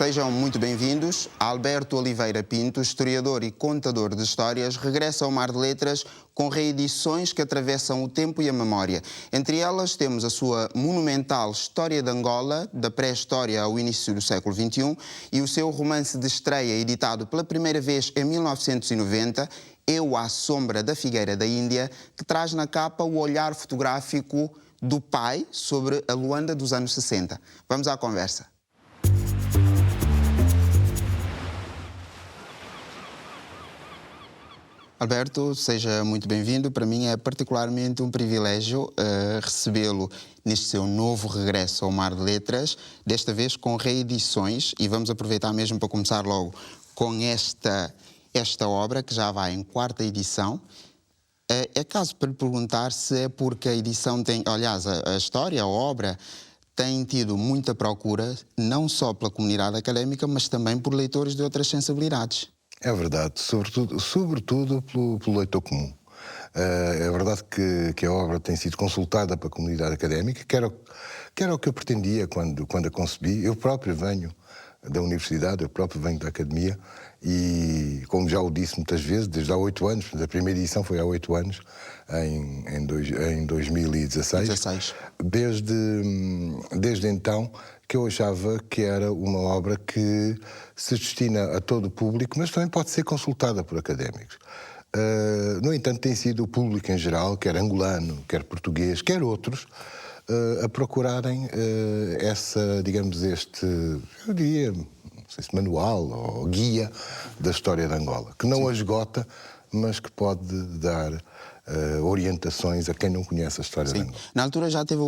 Sejam muito bem-vindos. Alberto Oliveira Pinto, historiador e contador de histórias, regressa ao Mar de Letras com reedições que atravessam o tempo e a memória. Entre elas temos a sua monumental História de Angola, da pré-história ao início do século XXI, e o seu romance de estreia, editado pela primeira vez em 1990, Eu à Sombra da Figueira da Índia, que traz na capa o olhar fotográfico do pai sobre a Luanda dos anos 60. Vamos à conversa. Alberto, seja muito bem-vindo. Para mim é particularmente um privilégio recebê-lo neste seu novo regresso ao Mar de Letras, desta vez com reedições, e vamos aproveitar mesmo para começar logo com esta obra, que já vai em 4ª edição. É caso para lhe perguntar se é porque a edição tem, aliás, a história, a obra, tem tido muita procura, não só pela comunidade académica, mas também por leitores de outras sensibilidades. É verdade, sobretudo pelo leitor comum. É verdade que a obra tem sido consultada pela comunidade académica, que era o que eu pretendia quando a concebi. Eu próprio venho da universidade, eu próprio venho da academia e, como já o disse muitas vezes, desde há 8 anos, a primeira edição foi há 8 anos, em 2016. Desde então que eu achava que era uma obra que se destina a todo o público, mas também pode ser consultada por académicos. No entanto, tem sido o público em geral, quer angolano, quer português, quer outros, a procurarem eu diria, não sei se manual ou guia da história de Angola, que não a esgota, mas que pode dar orientações a quem não conhece a história de Angola. Na altura já teve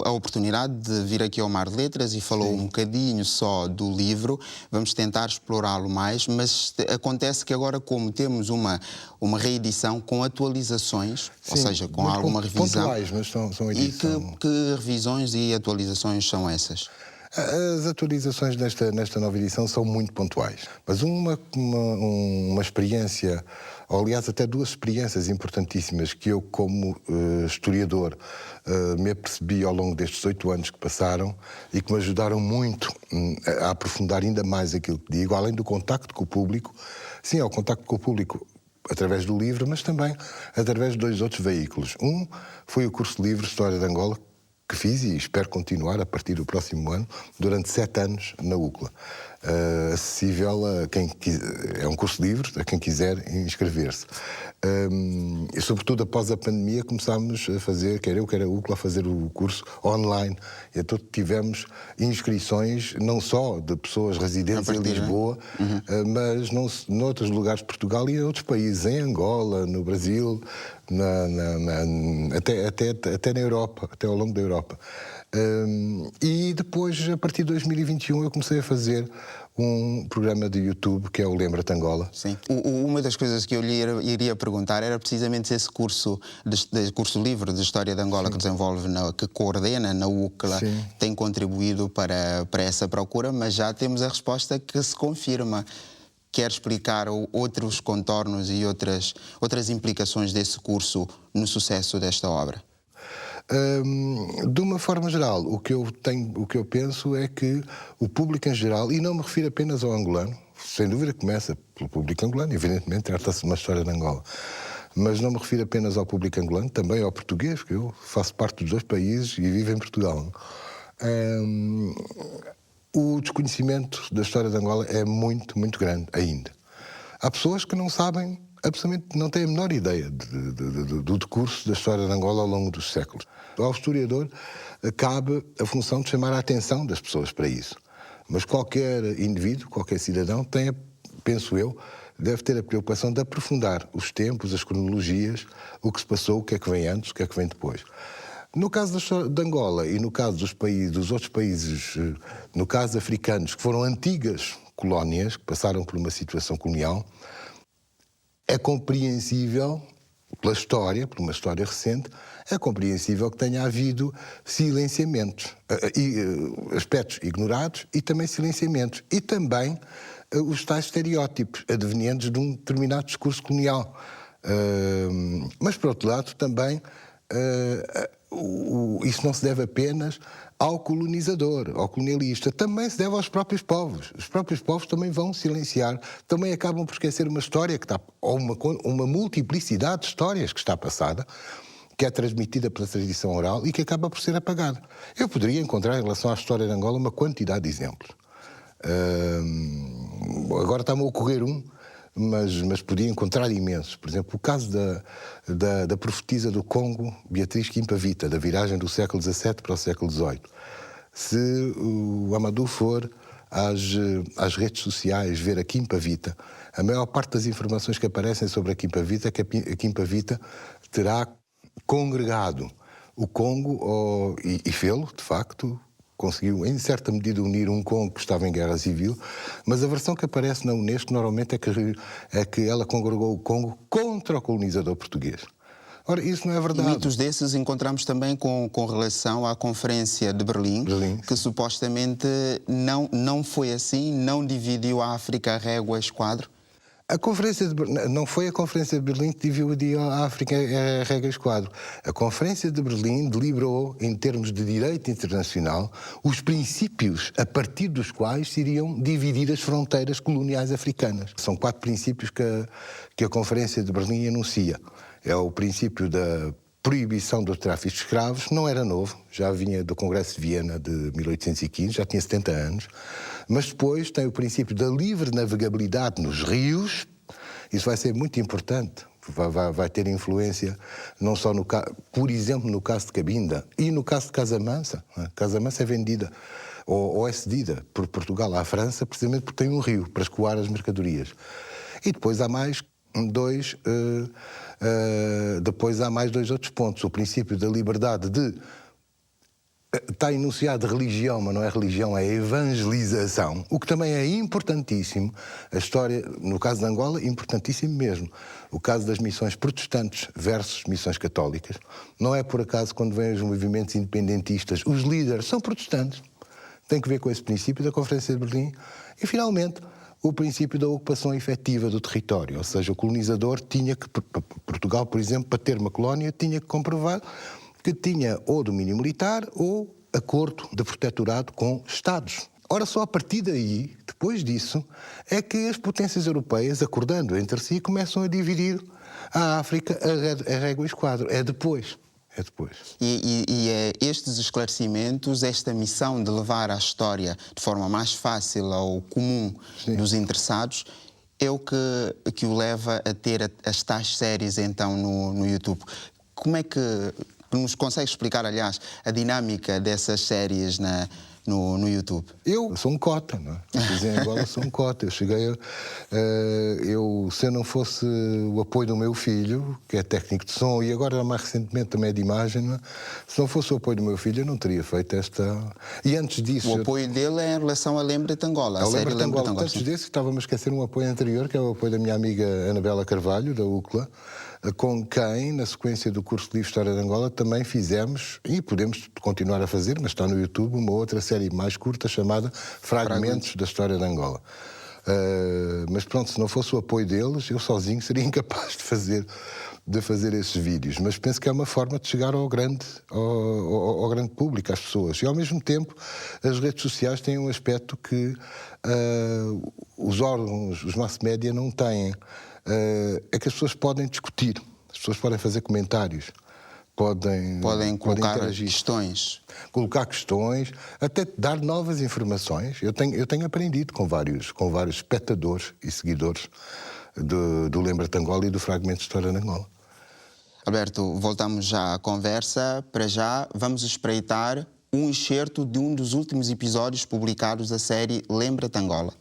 a oportunidade de vir aqui ao Mar de Letras e falou um bocadinho só do livro. Vamos tentar explorá-lo mais, mas acontece que agora, como temos uma reedição com atualizações, ou seja, com alguma revisão... Pontuais, mas são edição. E que revisões e atualizações são essas? As atualizações nesta nova edição são muito pontuais, mas uma experiência, ou aliás até 2 experiências importantíssimas que eu, como historiador, me apercebi ao longo destes 8 anos que passaram e que me ajudaram muito a aprofundar ainda mais aquilo que digo, além do contacto com o público. Sim, ao contacto com o público através do livro, mas também através de 2 outros veículos. Um foi o curso livre História de Angola, que fiz e espero continuar a partir do próximo ano, durante 7 anos na UCLA. Acessível a quem quiser, é um curso livre, a quem quiser inscrever-se. E sobretudo após a pandemia começámos a fazer, quer eu, quer a UCLA, a fazer o curso online. Então tivemos inscrições não só de pessoas residentes em Lisboa, mas noutros lugares de Portugal e em outros países, em Angola, no Brasil, até na Europa, até ao longo da Europa. E depois, a partir de 2021, eu comecei a fazer um programa de YouTube que é o Lembra-te Angola. Sim. Uma das coisas que eu lhe iria perguntar era precisamente se esse curso livre de História de Angola que desenvolve, que coordena na UCLA, tem contribuído para essa procura, mas já temos a resposta que se confirma. Quer explicar outros contornos e outras implicações desse curso no sucesso desta obra? De uma forma geral, o que eu penso é que o público em geral, e não me refiro apenas ao angolano, sem dúvida começa pelo público angolano, evidentemente trata-se de uma história de Angola, mas não me refiro apenas ao público angolano, também ao português, que eu faço parte dos 2 países e vivo em Portugal. O desconhecimento da história de Angola é muito, muito grande ainda. Há pessoas que não sabem, absolutamente não têm a menor ideia do decurso da história de Angola ao longo dos séculos. Ao historiador cabe a função de chamar a atenção das pessoas para isso. Mas qualquer indivíduo, qualquer cidadão penso eu, deve ter a preocupação de aprofundar os tempos, as cronologias, o que se passou, o que é que vem antes, o que é que vem depois. No caso de Angola e no caso dos outros países, no caso africanos, que foram antigas colónias, que passaram por uma situação colonial, é compreensível, pela história, por uma história recente, é compreensível que tenha havido silenciamentos, aspectos ignorados e também silenciamentos. E também os tais estereótipos advenientes de um determinado discurso colonial. Mas, por outro lado, também isso não se deve apenas ao colonizador, ao colonialista, também se deve aos próprios povos. Os próprios povos também vão silenciar, também acabam por esquecer uma história que está, ou uma multiplicidade de histórias que está passada, que é transmitida pela tradição oral e que acaba por ser apagada. Eu poderia encontrar, em relação à história de Angola, uma quantidade de exemplos. Agora está-me a ocorrer um, mas podia encontrar imensos. Por exemplo, o caso da profetisa do Congo, Beatriz Quimpavita, da viragem do século XVII para o século XVIII. Se o Amadou for às redes sociais ver a Quimpavita, a maior parte das informações que aparecem sobre a Quimpavita é que a Quimpavita terá congregado o Congo, e fê-lo, de facto, conseguiu em certa medida unir um Congo que estava em guerra civil, mas a versão que aparece na Unesco normalmente é que ela congregou o Congo contra o colonizador português. Ora, isso não é verdade. Mitos desses encontramos também com relação à Conferência de Berlim, que supostamente não foi assim, não dividiu a África a régua e esquadro. Não foi a Conferência de Berlim que dividiu a África a régua e esquadro. A Conferência de Berlim deliberou, em termos de direito internacional, os princípios a partir dos quais se iriam dividir as fronteiras coloniais africanas. São 4 princípios que a Conferência de Berlim anuncia. É o princípio da proibição do tráfico de escravos, não era novo, já vinha do Congresso de Viena de 1815, já tinha 70 anos, mas depois tem o princípio da livre navegabilidade nos rios. Isso vai ser muito importante, vai ter influência não só, por exemplo, no caso de Cabinda e no caso de Casamansa. Casamansa é vendida ou é cedida por Portugal à França precisamente porque tem um rio para escoar as mercadorias. E depois há mais dois outros pontos. O princípio da liberdade de... Está enunciado religião, mas não é religião, é evangelização, o que também é importantíssimo. A história, no caso de Angola, importantíssimo mesmo. O caso das missões protestantes versus missões católicas. Não é por acaso, quando vêm os movimentos independentistas, os líderes são protestantes. Tem que ver com esse princípio da Conferência de Berlim. E, finalmente, o princípio da ocupação efetiva do território. Ou seja, o colonizador tinha que... Portugal, por exemplo, para ter uma colónia, tinha que comprovar que tinha ou domínio militar ou acordo de protetorado com Estados. Ora, só a partir daí, depois disso, é que as potências europeias, acordando entre si, começam a dividir a África a régua e esquadro. É depois. E estes esclarecimentos, esta missão de levar a história de forma mais fácil ao comum dos interessados, é o que o leva a ter as tais séries então no YouTube. Como é que nos consegue explicar, aliás, a dinâmica dessas séries no YouTube? Eu sou um cota, não é? Dizem agora, sou um cota. Eu cheguei se eu não fosse o apoio do meu filho, que é técnico de som, e agora mais recentemente também é de imagem, não é? Se não fosse o apoio do meu filho, eu não teria feito esta... E antes disso... O apoio dele é em relação a Lembra-te Angola, a série Lembra-te Angola. Antes disso, estava-me a esquecer um apoio anterior, que é o apoio da minha amiga Anabela Carvalho, da UCLA, com quem, na sequência do curso de Livro História de Angola, também fizemos, e podemos continuar a fazer, mas está no YouTube, uma outra série mais curta chamada Fragmentos da História de Angola. Mas pronto, se não fosse o apoio deles, eu sozinho seria incapaz de fazer esses vídeos. Mas penso que é uma forma de chegar ao grande público, às pessoas. E ao mesmo tempo, as redes sociais têm um aspecto que os órgãos, os mass media não têm. É que as pessoas podem discutir, as pessoas podem fazer comentários, podem colocar interagir, questões. Colocar questões, até dar novas informações. Eu tenho aprendido com vários espectadores e seguidores do Lembra-te Angola e do Fragmento de História de Angola. Alberto, voltamos já à conversa. Para já, vamos espreitar um excerto de um dos últimos episódios publicados da série Lembra-te Angola.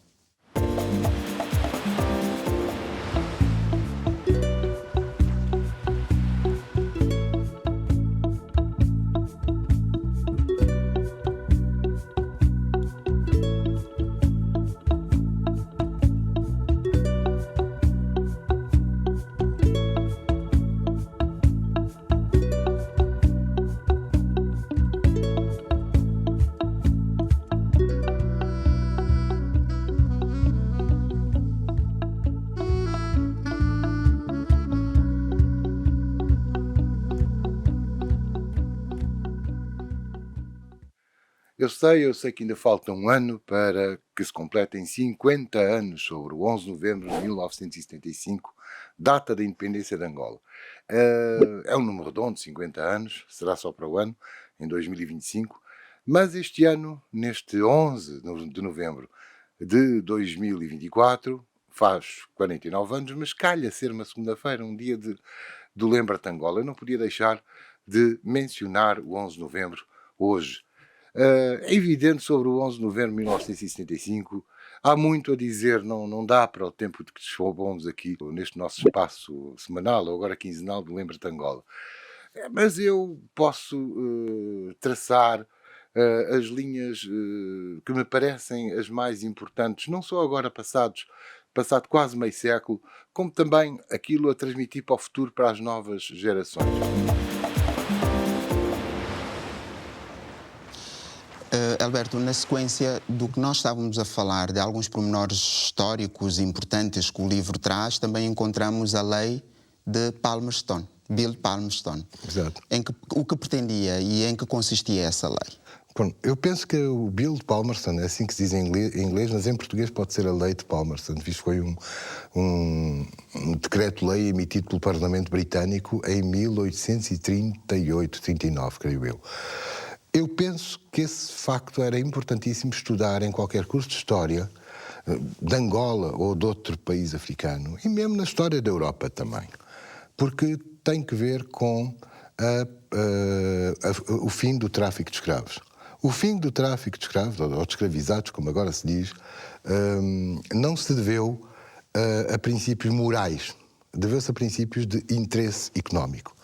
Eu sei que ainda falta um ano para que se completem 50 anos sobre o 11 de novembro de 1975, data da independência de Angola. É um número redondo, 50 anos, será só para o ano, em 2025, mas este ano, neste 11 de novembro de 2024, faz 49 anos, mas calha ser uma segunda-feira, um dia do Lembra-te Angola. Eu não podia deixar de mencionar o 11 de novembro hoje. É evidente sobre o 11 de novembro de 1975, há muito a dizer, não dá para o tempo de que dispomos aqui neste nosso espaço semanal, ou agora quinzenal, do Lembra-te Angola. Mas eu posso traçar as linhas que me parecem as mais importantes, não só agora passado quase meio século, como também aquilo a transmitir para o futuro, para as novas gerações. Alberto, na sequência do que nós estávamos a falar, de alguns pormenores históricos importantes que o livro traz, também encontramos a lei de Palmerston, Bill Palmerston. Exato. O que pretendia e em que consistia essa lei? Bom, eu penso que o Bill de Palmerston, é assim que se diz em inglês, mas em português pode ser a lei de Palmerston, visto que foi um decreto-lei emitido pelo Parlamento Britânico em 1838, 39, creio eu. Eu penso que esse facto era importantíssimo estudar em qualquer curso de história de Angola ou de outro país africano, e mesmo na história da Europa também, porque tem que ver com o fim do tráfico de escravos. O fim do tráfico de escravos, ou de escravizados, como agora se diz, não se deveu a princípios morais, deveu-se a princípios de interesse económico.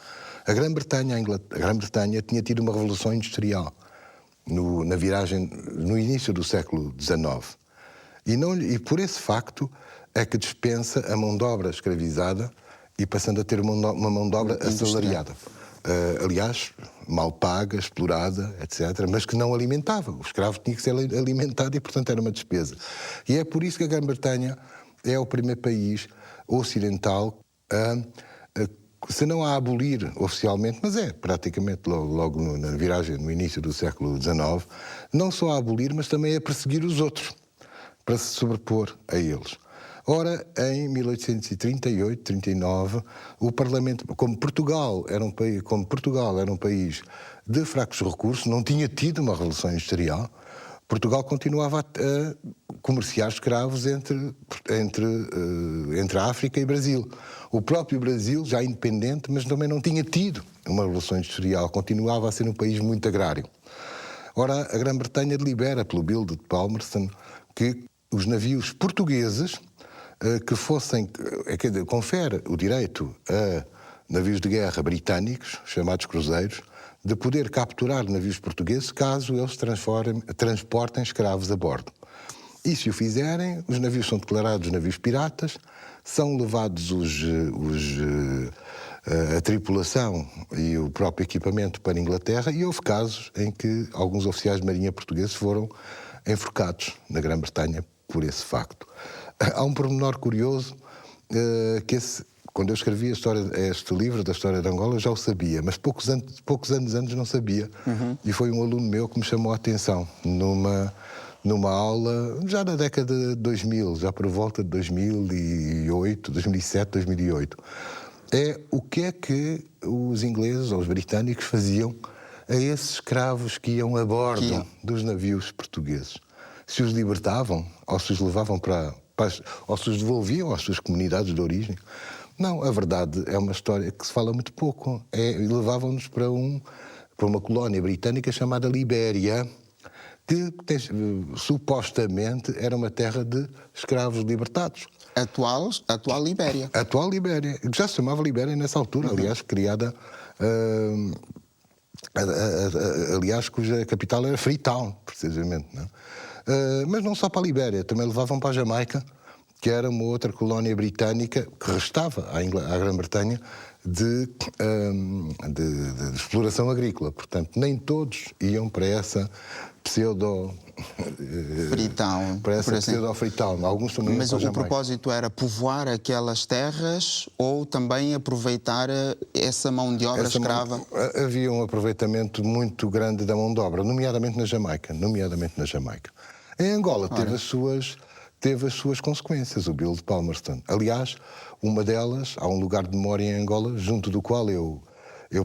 A Grã-Bretanha tinha tido uma revolução industrial no início do século XIX. E por esse facto é que dispensa a mão de obra escravizada e passando a ter uma mão de obra assalariada. Aliás, mal paga, explorada, etc., mas que não alimentava. O escravo tinha que ser alimentado e, portanto, era uma despesa. E é por isso que a Grã-Bretanha é o primeiro país ocidental se não a abolir oficialmente, mas é praticamente logo na viragem, no início do século XIX, não só a abolir, mas também a perseguir os outros, para se sobrepor a eles. Ora, em 1838, 39, o Parlamento, como Portugal era um país de fracos recursos, não tinha tido uma revolução industrial, Portugal continuava a comerciar escravos entre a África e Brasil. O próprio Brasil, já independente, mas também não tinha tido uma revolução industrial, continuava a ser um país muito agrário. Ora, a Grã-Bretanha delibera, pelo Bill de Palmerston, que os navios portugueses confere o direito a navios de guerra britânicos, chamados cruzeiros, de poder capturar navios portugueses caso eles transportem escravos a bordo. E se o fizerem, os navios são declarados navios piratas, são levados a tripulação e o próprio equipamento para a Inglaterra, e houve casos em que alguns oficiais de marinha portugueses foram enforcados na Grã-Bretanha por esse facto. Há um pormenor curioso quando eu escrevi este livro da história de Angola, já o sabia, mas poucos anos antes não sabia. E foi um aluno meu que me chamou a atenção numa aula, já na década de 2000, já por volta de 2008, 2007, 2008. É o que é que os ingleses ou os britânicos faziam a esses escravos que iam a bordo dos navios portugueses. Se os libertavam, ou se os levavam ou se os devolviam às suas comunidades de origem. Não, a verdade é uma história que se fala muito pouco. Levavam-nos para uma colónia britânica chamada Libéria, que supostamente era uma terra de escravos libertados. Atual Libéria. Atual Libéria. Já se chamava Libéria nessa altura, aliás, criada... aliás, cuja capital era Freetown, precisamente. Não? Mas não só para a Libéria, também levavam para a Jamaica, que era uma outra colónia britânica que restava à Grã-Bretanha, de exploração agrícola. Portanto, nem todos iam para essa Freetown. Para essa pseudo-Freetown. Alguns também. Mas o propósito era povoar aquelas terras ou também aproveitar essa mão de obra escrava? Havia um aproveitamento muito grande da mão de obra, nomeadamente na Jamaica. Em Angola teve as suas consequências, o Bill de Palmerston. Aliás, uma delas, há um lugar de memória em Angola, junto do qual eu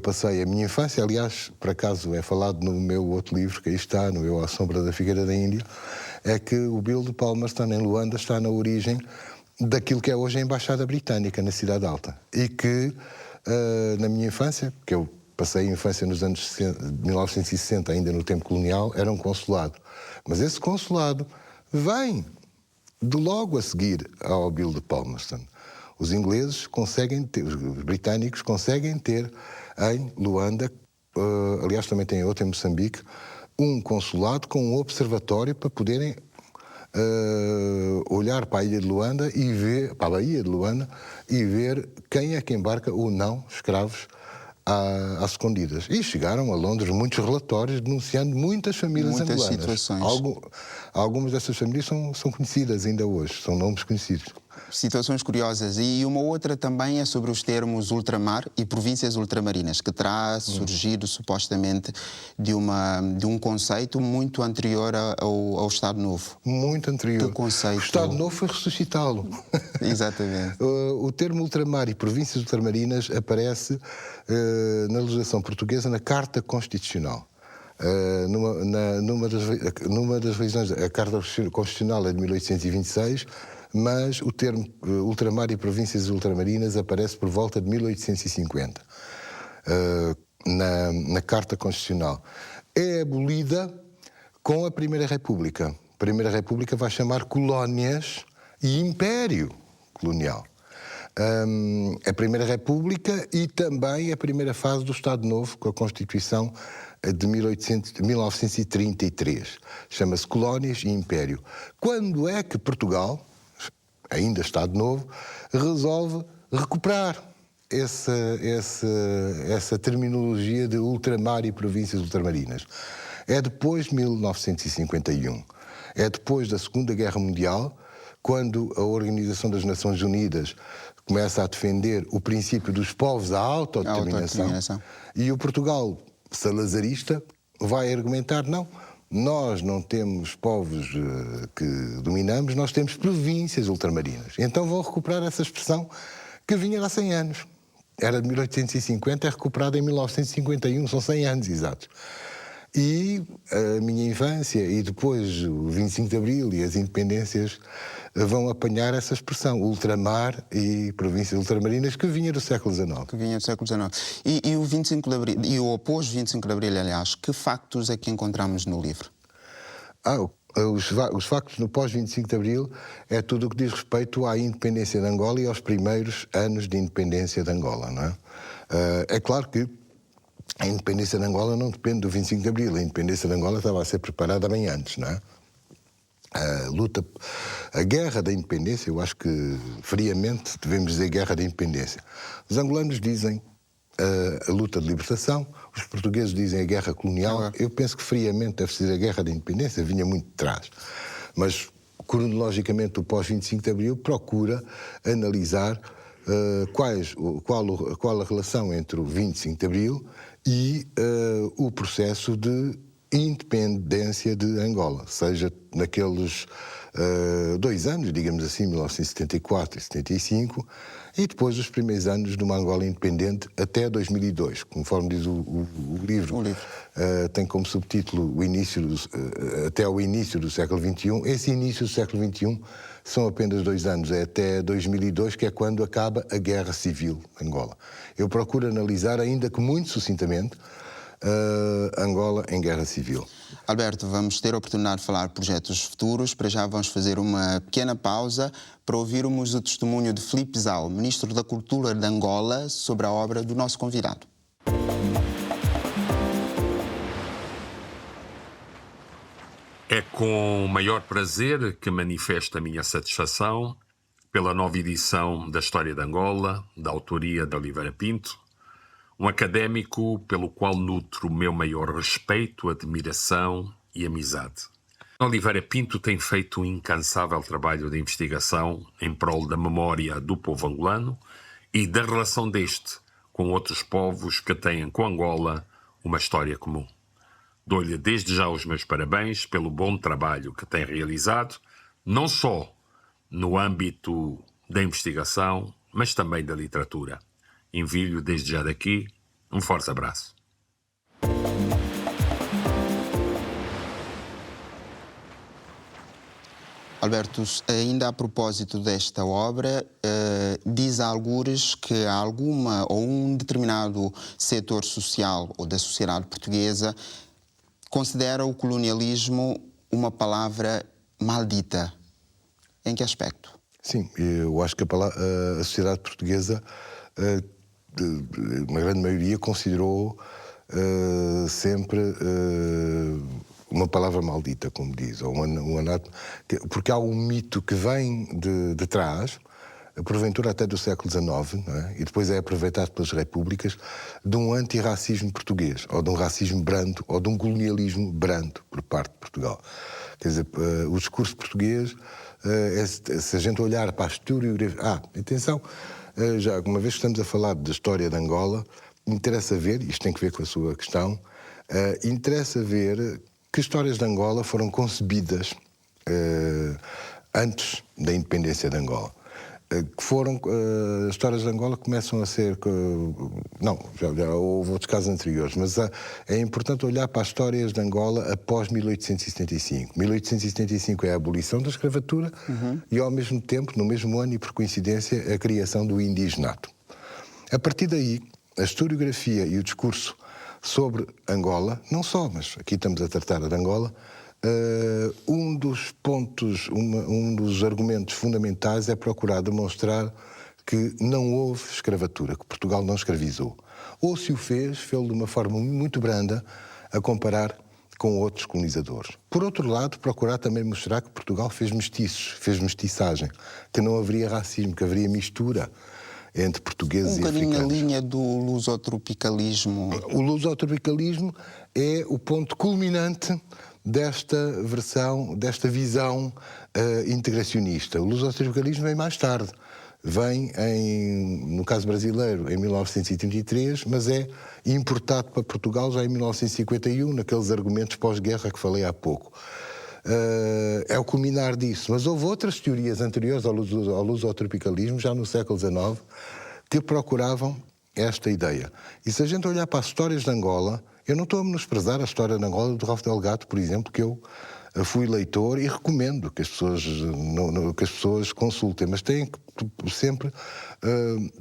passei a minha infância. Aliás, por acaso é falado no meu outro livro, que aí está, no Eu à Sombra da Figueira da Índia, é que o Bill de Palmerston, em Luanda, está na origem daquilo que é hoje a Embaixada Britânica, na Cidade Alta. E que, na minha infância, que eu passei a infância nos anos 1960, ainda no tempo colonial, era um consulado. Mas esse consulado vem logo a seguir ao Bill de Palmerston. Os ingleses conseguem ter, os britânicos conseguem ter em Luanda, aliás também tem outro em Moçambique, um consulado com um observatório para poderem olhar para a ilha de Luanda e ver, para a Baía de Luanda, e ver quem é que embarca ou não escravos às escondidas. E chegaram a Londres muitos relatórios denunciando muitas famílias angolanas. Situações. Algumas dessas famílias são conhecidas ainda hoje, são nomes conhecidos. Situações curiosas. E uma outra também é sobre os termos ultramar e províncias ultramarinas, que terá surgido supostamente de um conceito muito anterior ao Estado Novo. Muito anterior. Que conceito? O Estado Novo foi ressuscitá-lo. Exatamente. O termo ultramar e províncias ultramarinas aparece na legislação portuguesa na Carta Constitucional. Numa das revisões, a Carta Constitucional é de 1826, mas o termo ultramar e províncias ultramarinas aparece por volta de 1850, na Carta Constitucional. É abolida com a Primeira República. A Primeira República vai chamar colónias e império colonial. A Primeira República e também a primeira fase do Estado Novo, com a Constituição de 1933. Chama-se Colónias e Império. Quando é que Portugal, ainda Estado Novo, resolve recuperar essa terminologia de ultramar e províncias ultramarinas? É depois de 1951. É depois da Segunda Guerra Mundial, quando a Organização das Nações Unidas começa a defender o princípio dos povos à autodeterminação. E o Portugal salazarista vai argumentar, não, nós não temos povos que dominamos, nós temos províncias ultramarinas. Então vão recuperar essa expressão que vinha há 100 anos. Era de 1850, é recuperada em 1951, são 100 anos exatos. E a minha infância e depois o 25 de Abril e as independências vão apanhar essa expressão, ultramar e províncias ultramarinas, que vinha do século XIX. Que vinha do século XIX. E o 25 de Abril, e o pós-25 de Abril, aliás, que factos é que encontramos no livro? Os factos no pós-25 de Abril é tudo o que diz respeito à independência de Angola e aos primeiros anos de independência de Angola, não é? É claro que a independência de Angola não depende do 25 de Abril. A independência de Angola estava a ser preparada bem antes, não é? A guerra da independência, eu acho que friamente devemos dizer guerra da independência. Os angolanos dizem a luta de libertação, os portugueses dizem a guerra colonial. Eu penso que friamente deve ser a guerra da independência, vinha muito de trás. Mas, cronologicamente, o pós-25 de Abril procura analisar qual a relação entre o 25 de Abril e o processo de independência de Angola, seja naqueles 2 anos, digamos assim, 1974 e 75, e depois os primeiros anos de uma Angola independente até 2002, conforme diz o livro. Tem como subtítulo até o início do século XXI. Esse início do século XXI são apenas 2 anos, é até 2002, que é quando acaba a Guerra Civil em Angola. Eu procuro analisar, ainda que muito sucintamente, Angola em Guerra Civil. Alberto, vamos ter a oportunidade de falar de projetos futuros. Para já vamos fazer uma pequena pausa para ouvirmos o testemunho de Filipe Zau, Ministro da Cultura de Angola, sobre a obra do nosso convidado. É com o maior prazer que manifesto a minha satisfação pela nova edição da História de Angola, da autoria de Oliveira Pinto, um académico pelo qual nutro o meu maior respeito, admiração e amizade. Oliveira Pinto tem feito um incansável trabalho de investigação em prol da memória do povo angolano e da relação deste com outros povos que têm com Angola uma história comum. Dou-lhe desde já os meus parabéns pelo bom trabalho que tem realizado, não só no âmbito da investigação, mas também da literatura. Envio-lhe desde já daqui um forte abraço. Alberto, ainda a propósito desta obra, diz a algures que alguma ou um determinado setor social ou da sociedade portuguesa considera o colonialismo uma palavra maldita. Em que aspecto? Sim, eu acho que a sociedade portuguesa, uma grande maioria, considerou sempre uma palavra maldita, como diz, ou um anátema, porque há um mito que vem de trás, porventura até do século XIX, não é? E depois é aproveitado pelas repúblicas, de um antirracismo português, ou de um racismo brando, ou de um colonialismo brando por parte de Portugal. Quer dizer, o discurso português, se a gente olhar para a historiografia... atenção, já uma vez que estamos a falar da história de Angola, interessa ver, isto tem que ver com a sua questão, interessa ver que histórias de Angola foram concebidas antes da independência de Angola. Que foram as histórias de Angola começam a ser... Não, já houve outros casos anteriores, mas é importante olhar para as histórias de Angola após 1875. 1875 é a abolição da escravatura e, ao mesmo tempo, no mesmo ano e por coincidência, a criação do indigenato. A partir daí, a historiografia e o discurso sobre Angola, não só, mas aqui estamos a tratar de Angola, um dos pontos, um dos argumentos fundamentais é procurar demonstrar que não houve escravatura, que Portugal não escravizou. Ou se o fez, fez-lo de uma forma muito branda a comparar com outros colonizadores. Por outro lado, procurar também mostrar que Portugal fez mestiços, fez mestiçagem, que não haveria racismo, que haveria mistura entre portugueses e africanos. Um bocadinho na linha do lusotropicalismo. O lusotropicalismo é o ponto culminante desta versão, desta visão integracionista. O lusotropicalismo vem mais tarde. Vem, no caso brasileiro, em 1933, mas é importado para Portugal já em 1951, naqueles argumentos pós-guerra que falei há pouco. É o culminar disso. Mas houve outras teorias anteriores ao lusotropicalismo, já no século XIX, que procuravam esta ideia. E se a gente olhar para as histórias de Angola, eu não estou a menosprezar a história de Angola do Ralph Delgado, por exemplo, que eu fui leitor e recomendo que as pessoas consultem, mas têm que sempre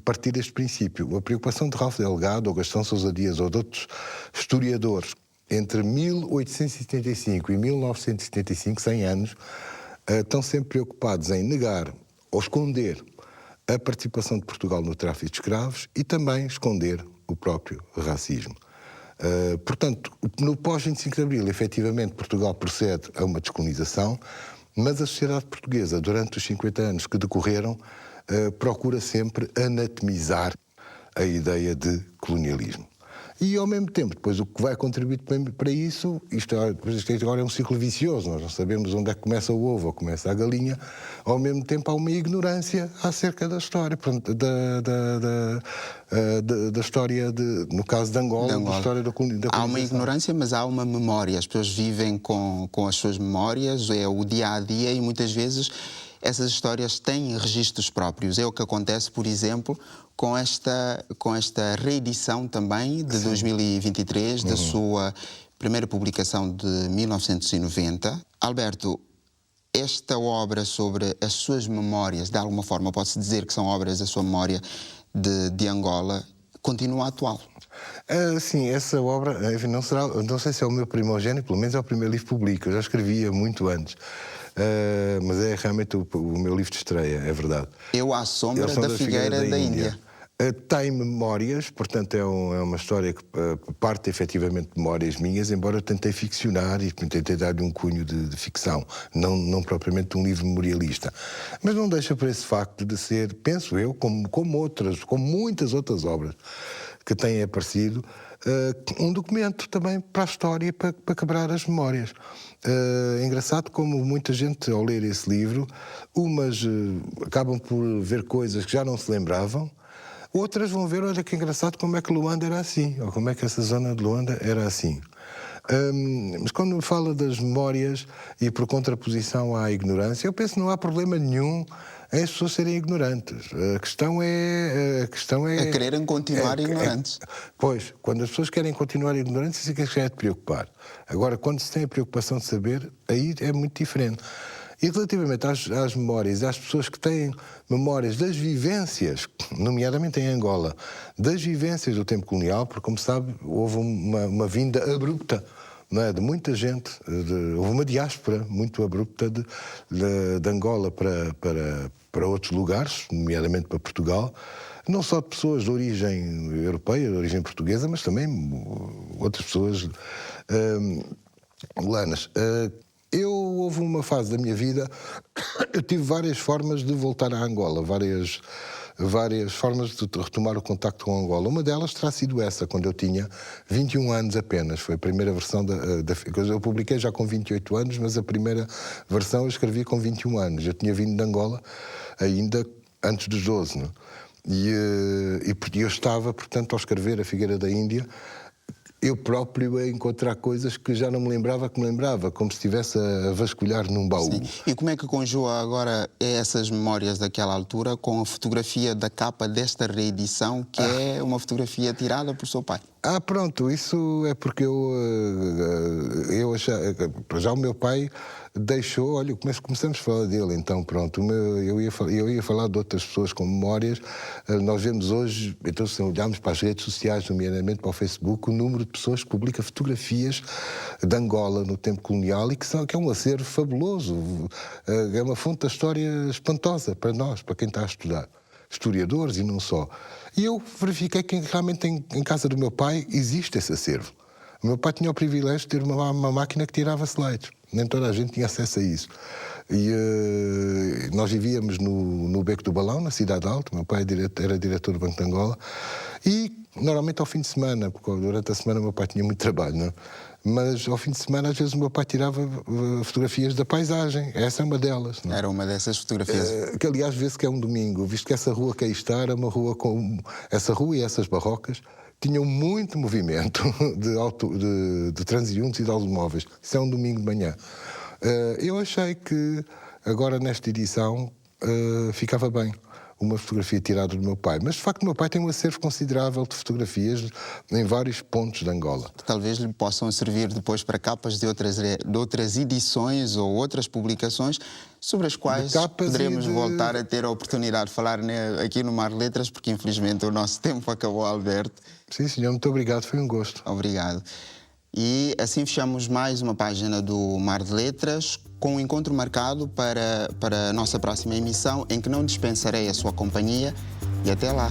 partir deste princípio. A preocupação de Ralph Delgado, ou Gastão Sousa Dias, ou de outros historiadores, entre 1875 e 1975, 100 anos, estão sempre preocupados em negar ou esconder a participação de Portugal no tráfico de escravos e também esconder o próprio racismo. Portanto, no pós-25 de Abril, efetivamente, Portugal procede a uma descolonização, mas a sociedade portuguesa, durante os 50 anos que decorreram, procura sempre anatomizar a ideia de colonialismo. E, ao mesmo tempo, depois o que vai contribuir para isso, isto agora é um ciclo vicioso, nós não sabemos onde é que começa o ovo ou começa a galinha, ao mesmo tempo há uma ignorância acerca da história, da história, no caso de Angola, da história da colonização. Há uma ignorância, mas há uma memória, as pessoas vivem com as suas memórias, é o dia-a-dia e muitas vezes essas histórias têm registros próprios. É o que acontece, por exemplo, com esta reedição também de 2023, da sua primeira publicação de 1990. Alberto, esta obra sobre as suas memórias, de alguma forma pode-se dizer que são obras da sua memória de Angola, continua atual? Sim, essa obra, enfim, não sei se é o meu primogênito, pelo menos é o primeiro livro público, eu já escrevia muito antes. Mas é realmente o meu livro de estreia, é verdade. Eu à sombra da Figueira da Índia. Tem memórias, portanto é uma história que parte efetivamente de memórias minhas, embora eu tentei ficcionar e tentei dar-lhe um cunho de ficção, não propriamente um livro memorialista. Mas não deixa por esse facto de ser, penso eu, como muitas outras obras que têm aparecido, um documento também para a história e para quebrar as memórias. É engraçado como muita gente, ao ler esse livro, umas acabam por ver coisas que já não se lembravam, outras vão ver, olha que engraçado, como é que Luanda era assim, ou como é que essa zona de Luanda era assim. Mas quando me fala das memórias e por contraposição à ignorância, eu penso que não há problema nenhum em as pessoas serem ignorantes. A questão é quererem continuar ignorantes. Pois, quando as pessoas querem continuar ignorantes, isso é que é de preocupar. Agora, quando se tem a preocupação de saber, aí é muito diferente. E relativamente às memórias, às pessoas que têm memórias das vivências, nomeadamente em Angola, das vivências do tempo colonial, porque, como sabe, houve uma vinda abrupta, não é, de muita gente, houve uma diáspora muito abrupta de Angola para outros lugares, nomeadamente para Portugal, não só de pessoas de origem europeia, de origem portuguesa, mas também outras pessoas angolanas. Houve uma fase da minha vida, eu tive várias formas de voltar a Angola, várias formas de retomar o contacto com Angola. Uma delas terá sido essa, quando eu tinha 21 anos apenas. Foi a primeira versão eu publiquei já com 28 anos, mas a primeira versão eu escrevi com 21 anos. Eu tinha vindo de Angola ainda antes dos 12, não? E eu estava, portanto, ao escrever A Figueira da Índia, eu próprio a encontrar coisas que já não me lembrava que me lembrava, como se estivesse a vasculhar num baú. Sim. E como é que conjuga agora essas memórias daquela altura com a fotografia da capa desta reedição, que é uma fotografia tirada por seu pai? Pronto, isso é porque eu achava, já o meu pai deixou, olha, começamos a falar dele, então pronto, eu ia falar de outras pessoas com memórias. Nós vemos hoje, então se olharmos para as redes sociais, nomeadamente para o Facebook, o número de pessoas que publicam fotografias de Angola no tempo colonial e que é um acervo fabuloso, é uma fonte da história espantosa para nós, para quem está a estudar. Historiadores e não só. E eu verifiquei que realmente em casa do meu pai existe esse acervo. O meu pai tinha o privilégio de ter uma máquina que tirava slides. Nem toda a gente tinha acesso a isso. E nós vivíamos no Beco do Balão, na Cidade Alta. O meu pai era diretor do Banco de Angola. E normalmente ao fim de semana, porque durante a semana o meu pai tinha muito trabalho, não é? Mas ao fim de semana às vezes o meu pai tirava fotografias da paisagem. Essa é uma delas. Não é? Era uma dessas fotografias. Que aliás vê-se que é um domingo, visto que essa rua que aí está era uma rua com... Essa rua e essas barrocas tinham muito movimento de transeuntes e de automóveis. Isso é um domingo de manhã. Eu achei que agora nesta edição ficava bem uma fotografia tirada do meu pai. Mas, de facto, o meu pai tem um acervo considerável de fotografias em vários pontos de Angola. Que talvez lhe possam servir depois para capas de outras edições ou outras publicações sobre as quais poderemos voltar a ter a oportunidade de falar aqui no Mar Letras, porque, infelizmente, o nosso tempo acabou, Alberto. Sim, senhor. Muito obrigado. Foi um gosto. Obrigado. E assim fechamos mais uma página do Mar de Letras, com um encontro marcado para a nossa próxima emissão, em que não dispensarei a sua companhia. E até lá!